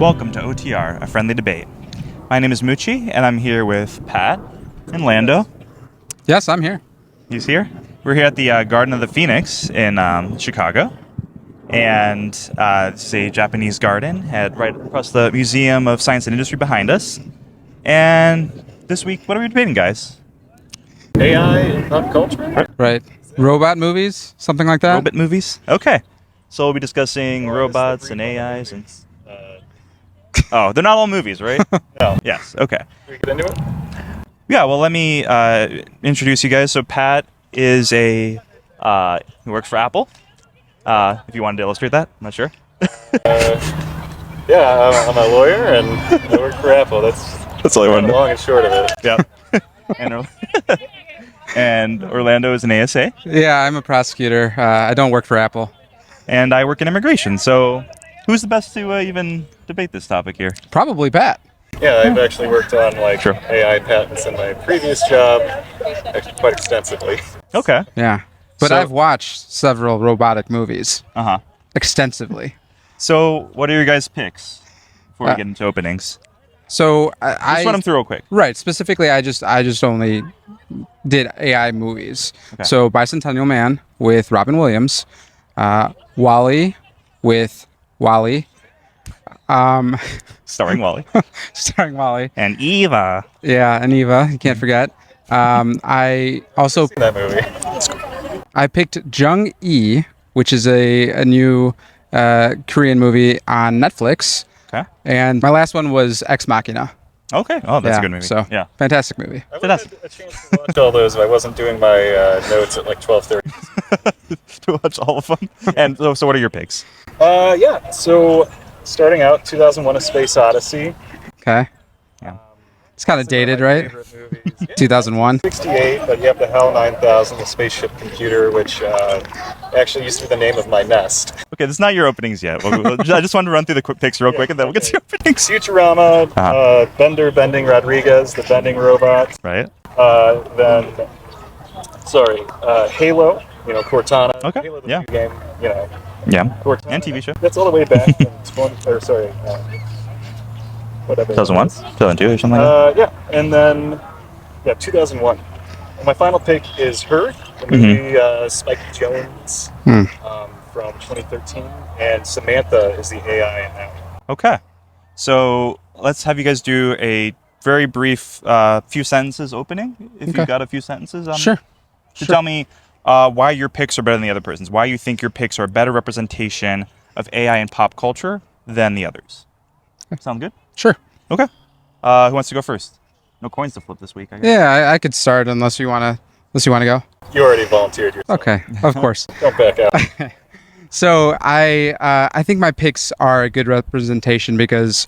Welcome to OTR, a friendly debate. My name is Mucci, and I'm here with Pat and Lando. Yes, I'm here. He's here. We're here at the Garden of the Phoenix in Chicago. And it's a Japanese garden right across the Museum of Science and Industry behind us. And this week, what are we debating, guys? AI in pop culture? Right. Robot movies? Something like that? Robot movies? Okay. So we'll be discussing robots and AIs and... Oh, they're not all movies, right? No. Yes, okay. Can we get into it? Yeah, well, let me introduce you guys. So Pat is he works for Apple. If you wanted to illustrate that, I'm not sure. Yeah, I'm a lawyer and I work for Apple. That's all I wanted to know. Long and short of it. Yeah. And Orlando is an ASA. Yeah, I'm a prosecutor. I don't work for Apple. And I work in immigration. So who's the best to even debate this topic here? Probably Pat. Yeah, I've actually worked on Sure. AI patents in my previous job, actually quite extensively. Okay. Yeah. But So- I've watched several robotic movies Uh-huh. extensively. So what are your guys' picks before we Uh, get into openings? So Just run them through real quick. Right. Specifically, I just only did AI movies. Okay. So Bicentennial Man with Robin Williams, Wall-E with Wall-E, Starring Wall-E. starring Wall-E. And Eva. Yeah, and Eva, you can't forget. I also That movie. I picked Jung-e, which is a new Korean movie on Netflix. Okay. And my last one was Ex Machina. Okay. Oh, that's Yeah, a good movie. So, yeah. fantastic movie. I would have had a chance to watch all those if I wasn't doing my notes at like 12:30. To watch all of them. And so what are your picks? Yeah, so starting out, 2001: A Space Odyssey. Okay. Yeah. It's kind of dated, One of my right? favorite movies. Yeah. 2001. 68, but you have the HAL 9000, the spaceship computer, which actually used to be the name of my nest. Okay, this is not your openings yet. I just wanted to run through the quick picks real quick, and then we'll get to your openings. Futurama, Uh-huh. Bending Rodriguez, the bending robot. Right? Halo, Cortana. Okay, Halo, the yeah. video game, Yeah. Cortana. And TV show. That's all the way back in whatever. 2001? 2002 or something like that? Yeah, and then 2001. And my final pick is Her, the movie Spike Jones from 2013, and Samantha is the AI in that one. Okay. So let's have you guys do a very brief few sentences opening, if Okay. you've got a few sentences on Sure. to tell me why your picks are better than the other person's, why you think your picks are a better representation of AI in pop culture than the others. Sound good? Sure. Okay. Who wants to go first? No coins to flip this week, I guess. Yeah, I could start unless you wanna go. You already volunteered yourself. Okay, of course. Don't back out. So I think my picks are a good representation because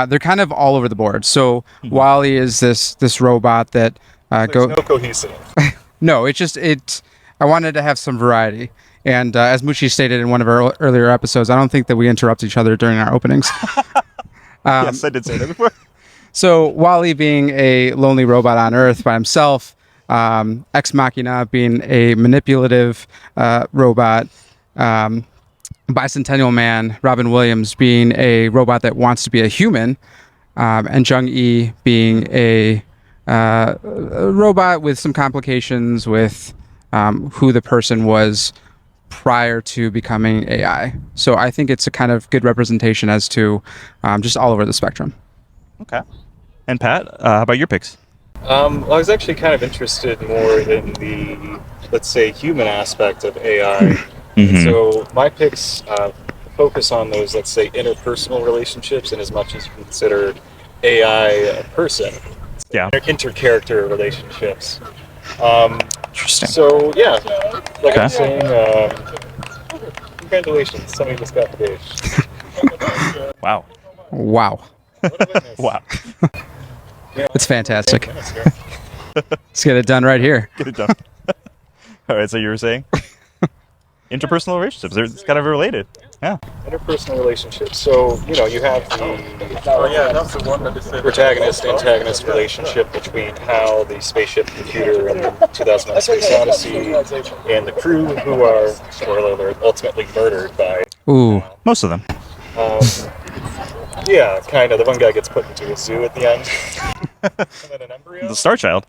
they're kind of all over the board. So Wall-E is this robot that There's no cohesive. No, I wanted to have some variety. And as Mucci stated in one of our earlier episodes, I don't think that we interrupt each other during our openings. Yes, I did say that before. So Wall-E being a lonely robot on Earth by himself, Ex Machina being a manipulative robot, Bicentennial Man, Robin Williams being a robot that wants to be a human, and Jung-e being a robot with some complications with who the person was prior to becoming AI. So I think it's a kind of good representation as to just all over the spectrum. Okay. And Pat, how about your picks? I was actually kind of interested more in the, let's say, human aspect of AI. So my picks focus on those, let's say, interpersonal relationships, in as much as you consider AI a person. Yeah. Inter-character relationships. Interesting. So yeah, like Okay. I'm saying, congratulations, somebody just got engaged. Wow. Wow. What a witness. Wow. It's fantastic. Minutes here. Let's get it done right here. Get it done. All right, so you were saying? Interpersonal relationships. It's kind of related. Yeah. Interpersonal relationships. So, you have the protagonist-antagonist relationship between HAL, the spaceship computer, and the 2001: Space Odyssey, and the crew, who are, spoiler alert, ultimately murdered by... Ooh. Most of them. Yeah, kind of. The one guy gets put into a zoo at the end. And then an embryo. The Star Child.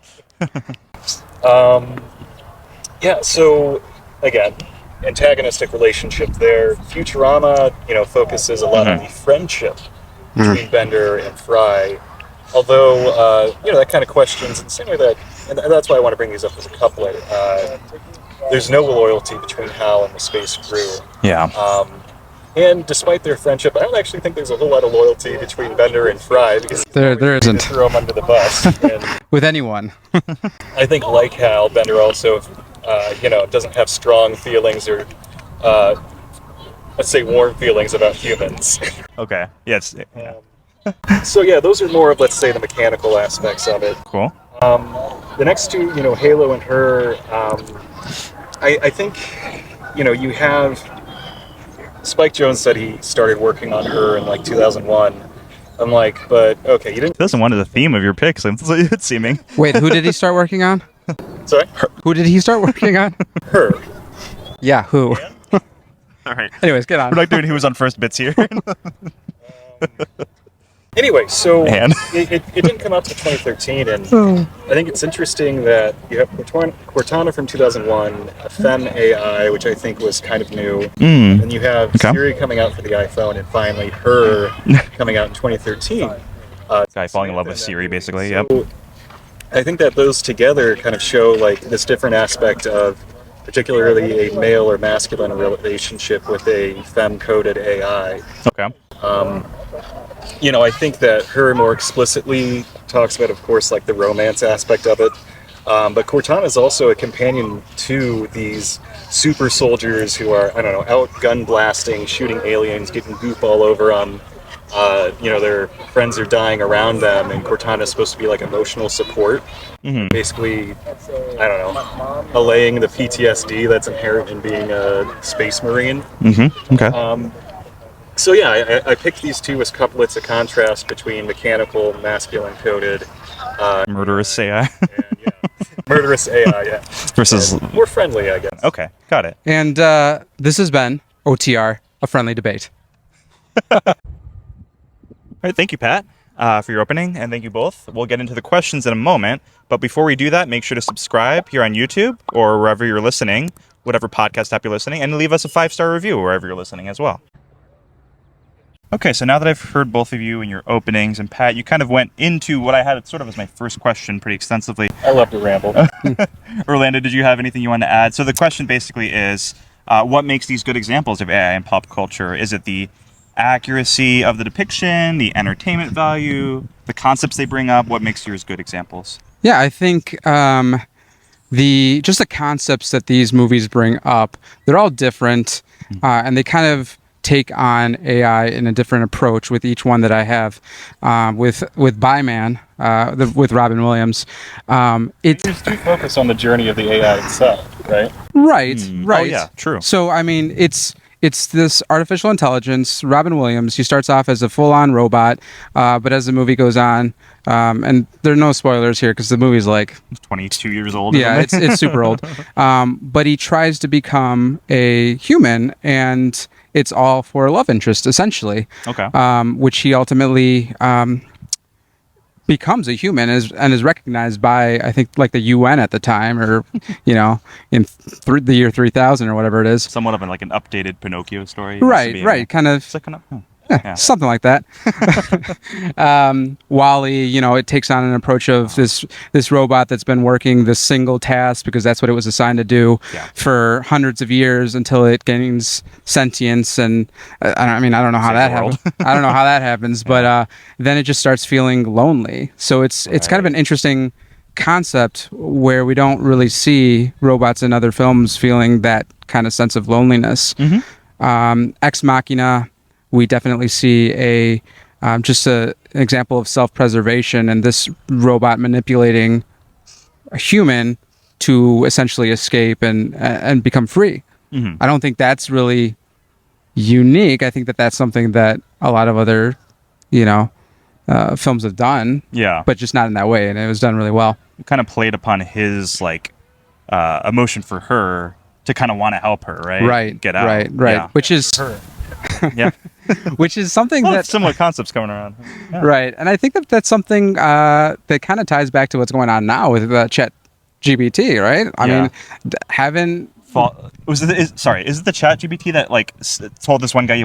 Yeah, so again, antagonistic relationship there. Futurama, focuses a lot on the friendship between Bender and Fry. Although, that kind of questions in the same way that, and that's why I want to bring these up as a couplet. There's no loyalty between Hal and the space crew. Yeah. And despite their friendship, I don't actually think there's a whole lot of loyalty between Bender and Fry because there isn't. Throw him under the bus. And With anyone. I think, like Hal, Bender also, doesn't have strong feelings or, let's say, warm feelings about humans. Okay. Yes. Yeah. So yeah, those are more of, let's say, the mechanical aspects of it. Cool. The next two, Halo and her, I think, you have. Spike Jonze said he started working on her in like 2001. I'm like, but okay, you didn't. 2001 is the theme of your picks. It's seeming. Wait, who did he start working on? Sorry? Who did he start working on? Her. Yeah, who? All right. Anyways, get on. We're not doing who was on first bits here. Anyway, so Man. it didn't come out till 2013, and I think it's interesting that you have Cortana from 2001, a Femme AI, which I think was kind of new, and you have Siri coming out for the iPhone, and finally her coming out in 2013. Guy falling in love with Siri, basically. So Yep. I think that those together kind of show like this different aspect of particularly a male or masculine relationship with a femme-coded AI. Okay. I think that her more explicitly talks about, of course, like the romance aspect of it. But Cortana is also a companion to these super soldiers who are, out gun blasting, shooting aliens, getting goop all over them. Their friends are dying around them, and Cortana is supposed to be like emotional support. Basically, allaying the PTSD that's inherent in being a space marine. Okay. So yeah, I picked these two as couplets, a contrast between mechanical, masculine coded, Murderous AI. murderous AI, yeah, versus and more friendly, I guess. Okay, got it. And this has been OTR, a friendly debate. All right, thank you, Pat, for your opening, and thank you both. We'll get into the questions in a moment, but before we do that, make sure to subscribe here on YouTube or wherever you're listening, whatever podcast app you're listening, and leave us a 5-star review wherever you're listening as well. Okay, so now that I've heard both of you in your openings, and Pat, you kind of went into what I had sort of as my first question pretty extensively. I love to ramble. Orlando, did you have anything you want to add? So the question basically is, what makes these good examples of AI in pop culture? Is it the accuracy of the depiction, the entertainment value, the concepts they bring up? What makes yours good examples? Yeah, I think the concepts that these movies bring up, they're all different, and they kind of take on AI in a different approach with each one that I have. With Byman, with Robin Williams, It's do focus on the journey of the AI itself, right? Right. Oh yeah, true. So I mean, it's this artificial intelligence. Robin Williams, he starts off as a full-on robot, but as the movie goes on, and there are no spoilers here because the movie's like 22 years old. Yeah, it's super old. But he tries to become a human, and it's all for a love interest, essentially. Okay. Which he ultimately becomes a human and is recognized by, I think, like the UN at the time, or in the year 3000 or whatever it is. Somewhat of an updated Pinocchio story. Right. Kind of. Yeah. Something like that. Wall-E, it takes on an approach of this robot that's been working this single task because that's what it was assigned to do for hundreds of years until it gains sentience. And I don't know how that happens. I don't know how that happens, but then it just starts feeling lonely. So it's kind of an interesting concept where we don't really see robots in other films feeling that kind of sense of loneliness. Ex Machina, we definitely see just an example of self-preservation and this robot manipulating a human to essentially escape and become free. I don't think that's really unique. I think that that's something that a lot of other, films have done. Yeah. But just not in that way, and it was done really well. It kind of played upon his emotion for her to kind of want to help her, right? Right. Get out. Right. Yeah. Which is Yeah. which is something Well, that similar concepts coming around. Yeah. right, and I think that that's something that kind of ties back to what's going on now with Chat GPT, right? I Yeah. mean, having Is it the Chat GPT that like told this one guy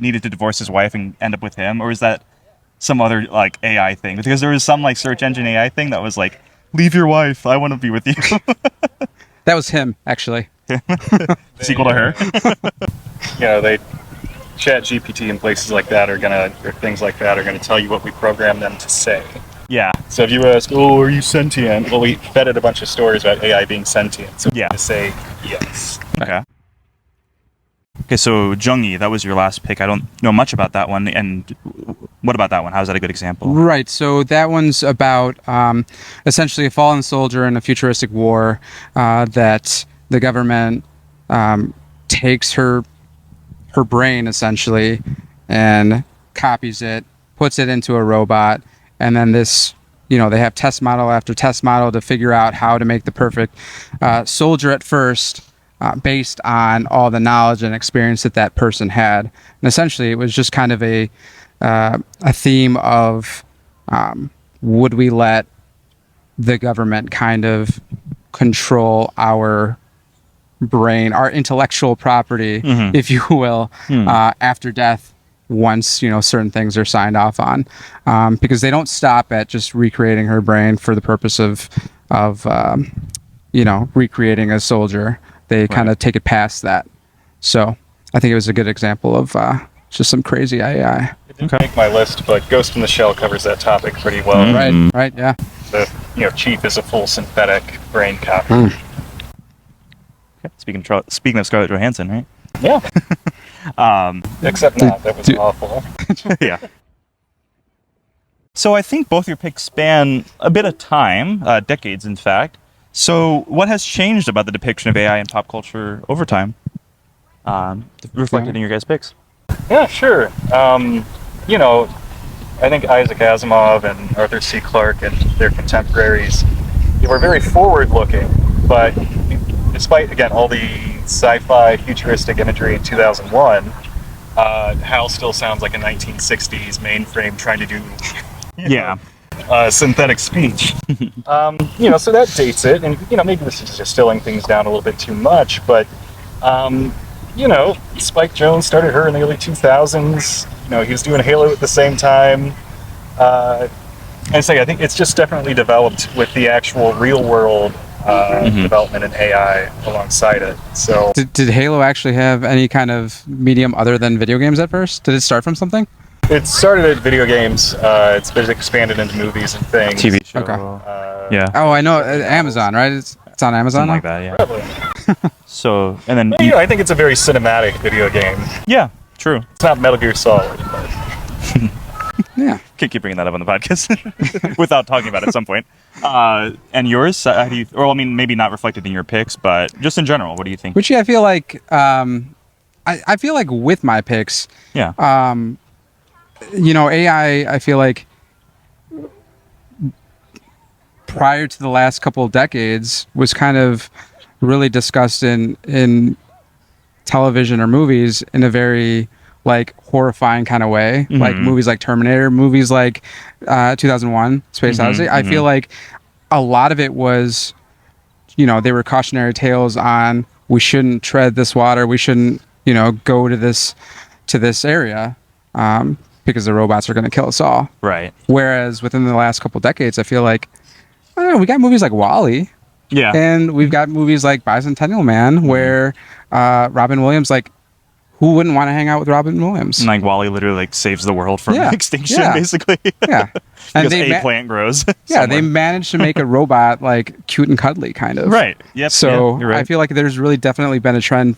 needed to divorce his wife and end up with him, or is that some other like AI thing? Because there was some like search engine AI thing that was like, leave your wife, I want to be with you. that was him actually. Sequel to her. They Chat GPT and places like that or things like that are gonna tell you what we program them to say. Yeah. So if you ask, "Oh, are you sentient?" Well, we fed it a bunch of stories about AI being sentient, so Yeah. to say yes. Okay. Okay, so Jung-e, that was your last pick. I don't know much about that one. And what about that one? How is that a good example? Right. So that one's about essentially a fallen soldier in a futuristic war that the government takes her brain essentially and copies it, puts it into a robot, and then this, they have test model after test model to figure out how to make the perfect soldier at first. Based on all the knowledge and experience that person had, and essentially it was just kind of a theme of would we let the government kind of control our brain, our intellectual property, if you will, after death, once certain things are signed off on, because they don't stop at just recreating her brain for the purpose of recreating a soldier. They kind of take it past that. So I think it was a good example of just some crazy AI. It didn't make my list, but Ghost in the Shell covers that topic pretty well. Right, yeah. The Chief is a full synthetic brain copy. Okay. Speaking of Scarlett Johansson, right? Yeah. Except not. That was awful. Yeah. So I think both your picks span a bit of time, decades in fact. So what has changed about the depiction of AI in pop culture over time, reflected in your guys' picks? Yeah, sure. I think Isaac Asimov and Arthur C. Clarke and their contemporaries, they were very forward-looking, but despite, again, all the sci-fi futuristic imagery in 2001, HAL still sounds like a 1960s mainframe trying to do synthetic speech. So that dates it, and maybe this is distilling things down a little bit too much, but Spike Jonze started her in the early 2000s. He was doing Halo at the same time. I think it's just definitely developed with the actual real world development in AI alongside it. So did Halo actually have any kind of medium other than video games at first? Did it start from something? It started at video games. It's been expanded into movies and things. TV show. Okay. Yeah. Oh, I know. Amazon, right? It's on Amazon. Something like that, yeah. Probably. So, and then... I think it's a very cinematic video game. Yeah, true. It's not Metal Gear Solid, but... Yeah. Can't keep bringing that up on the podcast without talking about it at some point. And yours? How do you... Or, maybe not reflected in your picks, but just in general, what do you think? Which I feel like... I feel like with my picks... Yeah. AI, I feel like prior to the last couple of decades was kind of really discussed in television or movies in a very like horrifying kind of way, like movies like Terminator, movies like 2001 Space Odyssey. I feel like a lot of it was, they were cautionary tales on we shouldn't tread this water, we shouldn't go to this area because the robots are going to kill us all. Right. Whereas within the last couple decades, I feel like, I don't know, we got movies like Wall-E. Yeah. And we've got movies like Bicentennial Man where Robin Williams, like, who wouldn't want to hang out with Robin Williams? And like Wall-E literally like saves the world from extinction, basically. Yeah. Because a plant grows. Yeah, they managed to make a robot like cute and cuddly, kind of. Right. Yep. So you're right. I feel like there's really definitely been a trend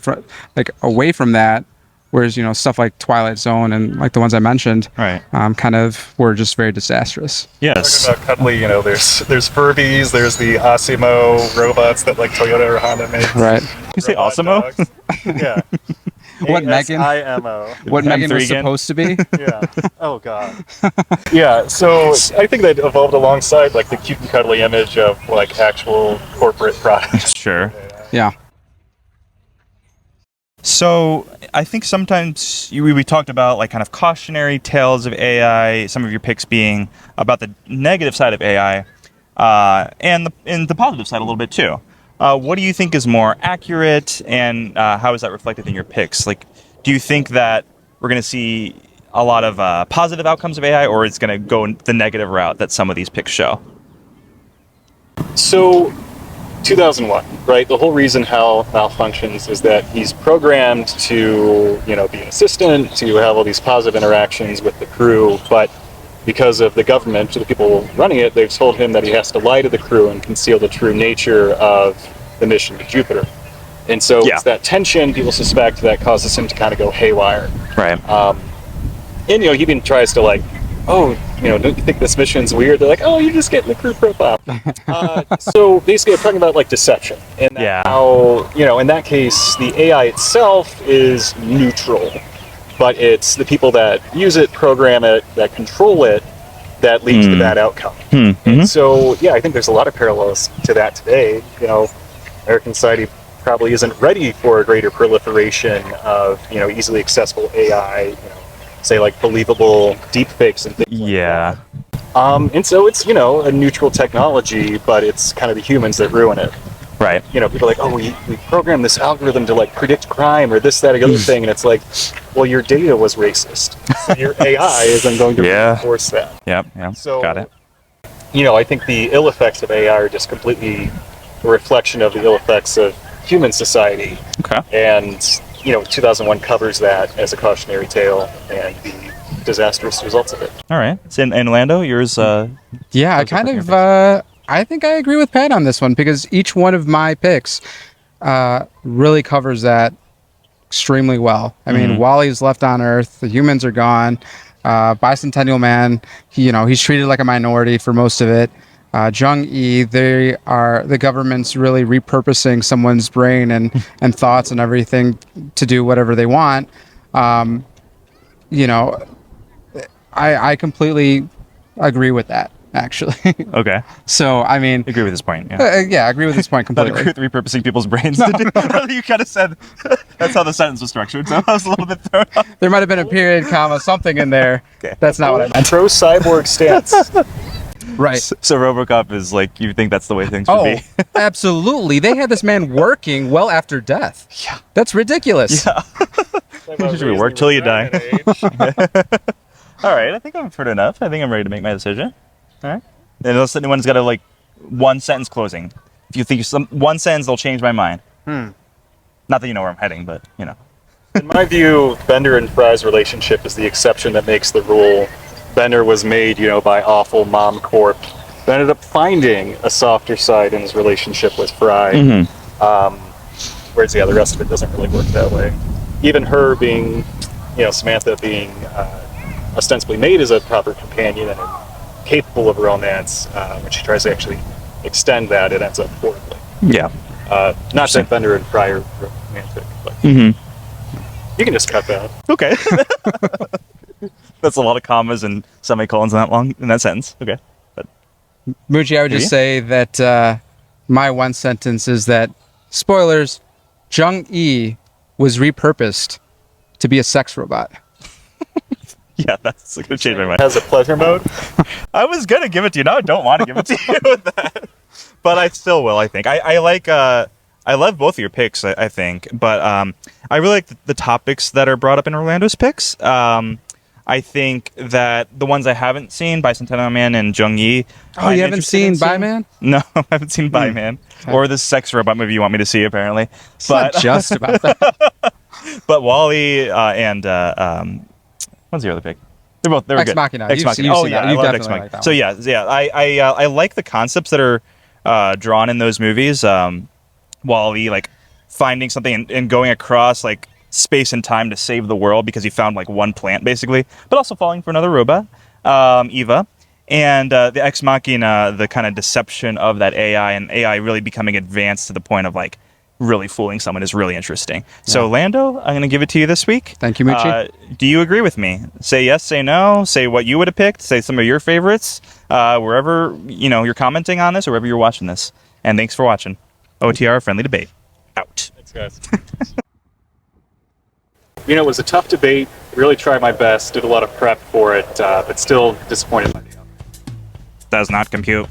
away from that. Whereas, stuff like Twilight Zone and like the ones I mentioned, right, kind of were just very disastrous. Yes. Talking about cuddly, there's Furbies, there's the Asimo robots that like Toyota or Honda makes. Right. You say Asimo? Yeah. What Megan? ASIMO. What Megan was again? supposed to be? Yeah. Oh God. Yeah. So I think that evolved alongside like the cute and cuddly image of like actual corporate products. Sure. Yeah. So I think sometimes we talked about like kind of cautionary tales of AI. Some of your picks being about the negative side of AI, and the positive side a little bit too. What do you think is more accurate, and how is that reflected in your picks? Like, do you think that we're going to see a lot of positive outcomes of AI, or it's going to go the negative route that some of these picks show? So 2001, right? The whole reason HAL malfunctions is that he's programmed to, be an assistant, to have all these positive interactions with the crew, but because of the government, the people running it, they've told him that he has to lie to the crew and conceal the true nature of the mission to Jupiter. And so it's that tension, people suspect, that causes him to kind of go haywire. Right. And, he even tries to don't you think this mission's weird? They're like, oh, you're just getting the crew profile. So basically, I'm talking about deception, and how in that case, the AI itself is neutral, but it's the people that use it, program it, that control it, that leads to that outcome. And so, I think there's a lot of parallels to that today. American society probably isn't ready for a greater proliferation of easily accessible AI. Say believable deepfakes and things like that. And so it's a neutral technology, but it's kind of the humans that ruin it. Right. People are like, oh, we programmed this algorithm to predict crime or this, that, or the other thing, and it's like, well, your data was racist. So your AI isn't going to reinforce that. Yeah. So, got it. I think the ill effects of AI are just completely a reflection of the ill effects of human society. Okay. And 2001 covers that as a cautionary tale and the disastrous results of it. All right. And Lando, yours? I kind of. I think I agree with Pat on this one because each one of my picks really covers that extremely well. I mean, Wall-E's left on Earth. The humans are gone. Bicentennial Man, he's treated like a minority for most of it. Jung-e, the government's really repurposing someone's brain and thoughts and everything to do whatever they want. I completely agree with that, actually. Okay. So, I mean... Agree with this point, I agree with this point completely. Not agree with repurposing people's brains. No. You kind of said that's how the sentence was structured, so I was a little bit thrown off. There might have been a period, comma, something in there. Okay. That's not what I meant. Pro-cyborg stance. Right. So RoboCop is you think that's the way things should be? Absolutely. They had this man working well after death. Yeah. That's ridiculous. Yeah. Should work till you die. All right. I think I've heard enough. I think I'm ready to make my decision. All right. Unless anyone's got a one sentence closing. If you think one sentence, they'll change my mind. Not that you know where I'm heading, but In my view, Bender and Fry's relationship is the exception that makes the rule. Bender was made, by awful mom corp, who ended up finding a softer side in his relationship with Fry. Whereas the rest of it doesn't really work that way. Even her being, Samantha being ostensibly made as a proper companion and capable of romance, when she tries to actually extend that, it ends up horribly. Yeah. Not that Bender and Fry are romantic, but you can just cut that. Okay. That's a lot of commas and semicolons in that sentence. Okay. But Moochie, I would just say that my one sentence is that, spoilers, Jung-e was repurposed to be a sex robot. Yeah, that's going to change my mind. Has a pleasure mode? I was going to give it to you. Now I don't want to give it to you with that. But I still will, I think. I love both of your picks, I think. But I really like the topics that are brought up in Orlando's picks. I think that the ones I haven't seen, Bicentennial Man and Jung-e. Oh, you haven't seen Bi-Man? No, I haven't seen Bi-Man. Okay. Or the sex robot movie you want me to see, apparently. It's not just about that. But Wall-E and what's the other pick? They're good. Ex Machina. Ex Machina. Oh yeah, I love Ex Machina. Like so yeah. I like the concepts that are drawn in those movies. Wall-E finding something and going across space and time to save the world because he found one plant basically, but also falling for another robot, Eva, and the Ex Machina, the kind of deception of that AI and AI really becoming advanced to the point of really fooling someone is really interesting. Yeah. So Lando, I'm going to give it to you this week. Thank you, Moochie. Do you agree with me? Say yes, say no, say what you would have picked, say some of your favorites, wherever you're commenting on this or wherever you're watching this. And thanks for watching. OTR Friendly Debate. Out. Thanks, guys. You know, it was a tough debate. Really tried my best. Did a lot of prep for it, but still disappointed by the outcome. Does not compute.